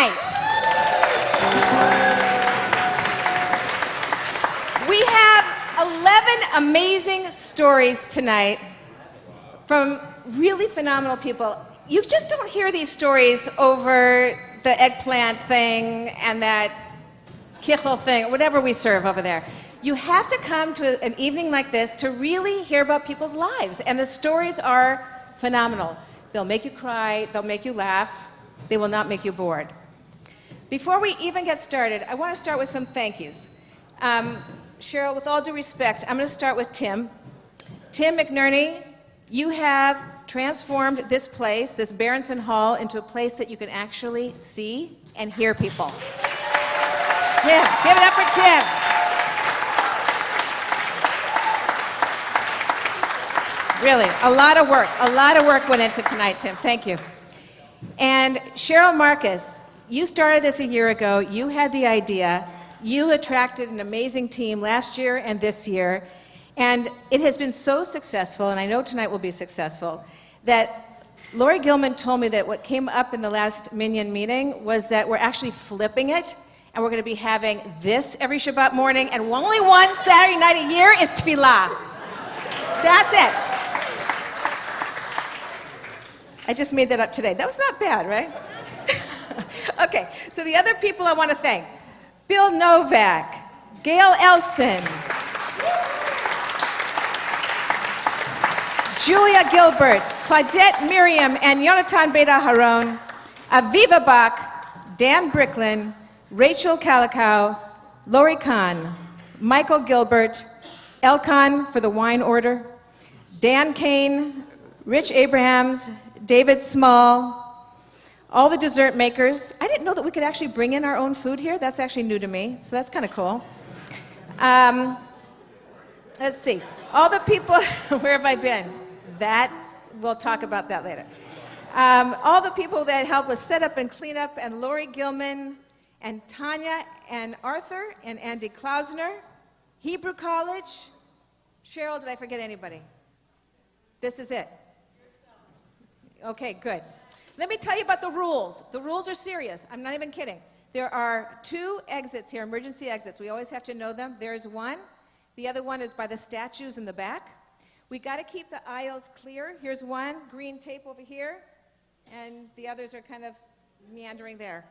Night. We have 11 amazing stories tonight from really phenomenal people. You just don't hear these stories over the eggplant thing and that kichel thing, whatever we serve over there. You have to come to an evening like this to really hear about people's lives, and the stories are phenomenal. They'll make you cry, they'll make you laugh, they will not make you bored. Before we even get started, I want to start with some thank yous. Cheryl, with all due respect, I'm going to start with Tim. Tim McNerney, you have transformed this place, this Berenson Hall, into a place that you can actually see and hear people. Tim, give it up for Tim. Really, a lot of work went into tonight, Tim. Thank you. And Cheryl Marcus, you started this a year ago. You had the idea. You attracted an amazing team last year and this year. And it has been so successful, and I know tonight will be successful, that Lori Gilman told me that what came up in the last Minyan meeting was that we're actually flipping it, and we're going to be having this every Shabbat morning, and only one Saturday night a year is Tefillah. That's it. I just made that up today. That was not bad, right? Okay, so the other people I want to thank: Bill Novak, Gail Elson, Julia Gilbert, Claudette Miriam and Yonatan Beta Haron, Aviva Bach, Dan Bricklin, Rachel Calicow, Lori Kahn, Michael Gilbert, Elkin for the wine order, Dan Kane, Rich Abrahams, David Small, all the dessert makers. I didn't know that we could actually bring in our own food here. That's actually new to me, so that's kind of cool. Let's see. All the people, where have I been? That, we'll talk about that later. All the people that help us set up and clean up, and Lori Gilman, and Tanya, and Arthur, and Andy Klausner, Hebrew College. Cheryl, did I forget anybody? This is it. Okay, good. Let me tell you about the rules. The rules are serious. I'm not even kidding. There are 2 exits here, emergency exits. We always have to know them. There's one. The other one is by the statues in the back. We got to keep the aisles clear. Here's one, green tape over here, and the others are kind of meandering there.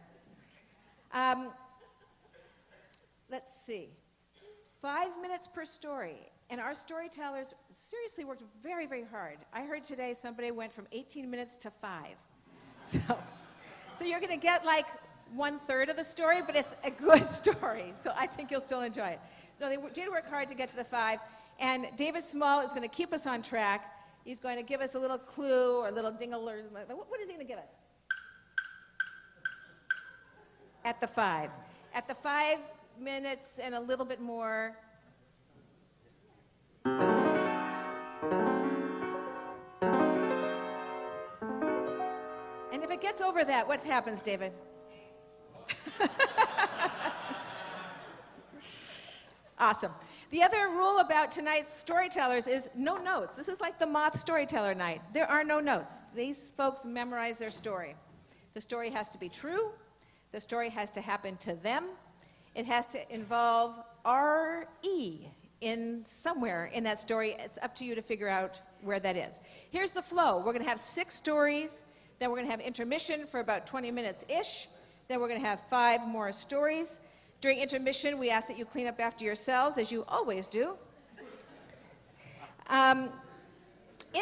Let's see. 5 minutes per story. And our storytellers seriously worked very, very hard. I heard today somebody went from 18 minutes to 5. So you're going to get like 1/3 of the story, but it's a good story. So I think you'll still enjoy it. No, they did work hard to get to the 5. And David Small is going to keep us on track. He's going to give us a little clue or a little dingle. What is he going to give us? At the 5. At the 5 minutes and a little bit more. And if it gets over that, what happens, David? Awesome. The other rule about tonight's storytellers is no notes. This is like the Moth Storyteller Night. There are no notes. These folks memorize their story. The story has to be true. The story has to happen to them. It has to involve R-E in somewhere in that story. It's up to you to figure out where that is. Here's the flow. We're going to have 6 stories. Then we're going to have intermission for about 20 minutes-ish. Then we're going to have 5 more stories. During intermission, we ask that you clean up after yourselves, as you always do. In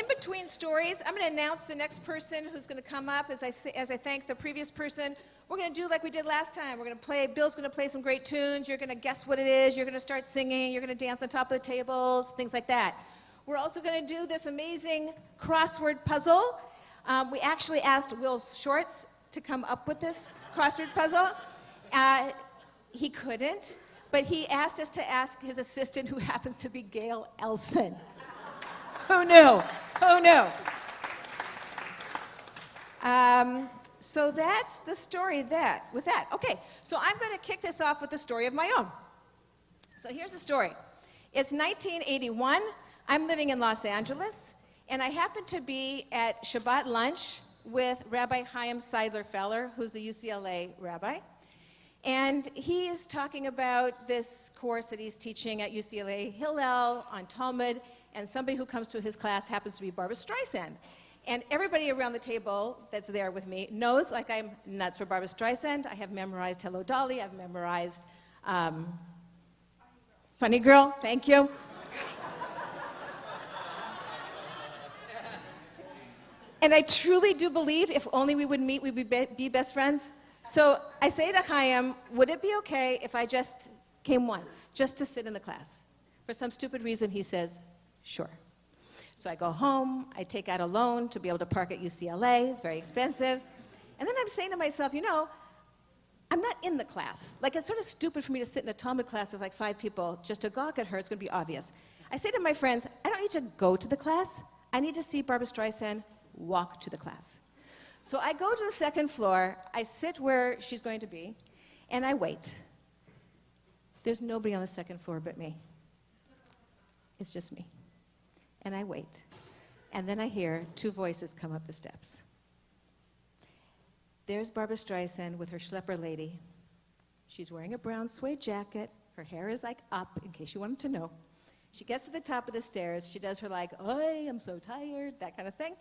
between stories, I'm going to announce the next person who's going to come up as I thank the previous person. We're going to do like we did last time. We're going to play, Bill's going to play some great tunes. You're going to guess what it is. You're going to start singing. You're going to dance on top of the tables, things like that. We're also going to do this amazing crossword puzzle. We actually asked Will Shorts to come up with this crossword puzzle. He couldn't, but he asked us to ask his assistant, who happens to be Gail Elson. Who knew? Who knew? So that's the story with that. Okay, so I'm going to kick this off with a story of my own. So here's the story. It's 1981. I'm living in Los Angeles, and I happen to be at Shabbat lunch with Rabbi Chaim Seidler-Feller, who's the UCLA rabbi. And he is talking about this course that he's teaching at UCLA Hillel on Talmud, and somebody who comes to his class happens to be Barbara Streisand. And everybody around the table that's there with me knows, like, I'm nuts for Barbara Streisand. I have memorized Hello Dolly. I've memorized Funny Girl. Thank you. And I truly do believe if only we would meet, we would be best friends. So I say to Chaim, would it be okay if I just came once, just to sit in the class? For some stupid reason, he says, sure. So I go home, I take out a loan to be able to park at UCLA, it's very expensive. And then I'm saying to myself, you know, I'm not in the class. Like, it's sort of stupid for me to sit in a Talmud class with like 5 people just to gawk at her, it's gonna be obvious. I say to my friends, I don't need to go to the class, I need to see Barbara Streisand walk to the class. So I go to the second floor, I sit where she's going to be, and I wait. There's nobody on the second floor but me. It's just me. And I wait. And then I hear 2 voices come up the steps. There's Barbara Streisand with her schlepper lady. She's wearing a brown suede jacket. Her hair is like up, in case you wanted to know. She gets to the top of the stairs. She does her like, "Oi, I'm so tired," that kind of thing.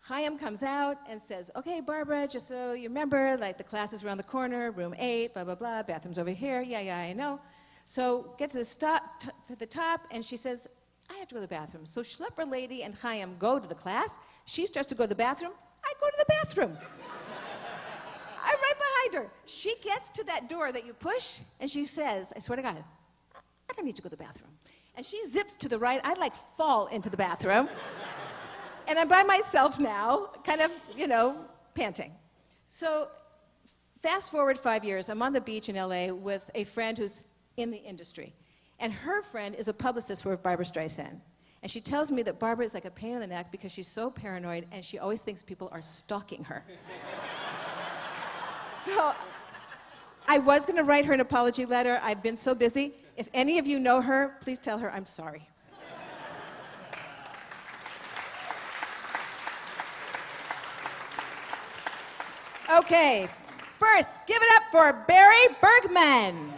Chaim comes out and says, "Okay, Barbara, just so you remember, like, the class is around the corner, room 8, blah, blah, blah, bathroom's over here, yeah, I know. So get to the top, and she says, I have to go to the bathroom. So schlepper lady and Chaim go to the class. She starts to go to the bathroom. I go to the bathroom. I'm right behind her. She gets to that door that you push, and she says, I swear to God, I don't need to go to the bathroom. And she zips to the right. I like fall into the bathroom. And I'm by myself now, kind of, you know, panting. So fast forward 5 years, I'm on the beach in LA with a friend who's in the industry. And her friend is a publicist for Barbara Streisand. And she tells me that Barbara is like a pain in the neck because she's so paranoid and she always thinks people are stalking her. So I was going to write her an apology letter. I've been so busy. If any of you know her, please tell her I'm sorry. Okay, first, give it up for Barry Bergman.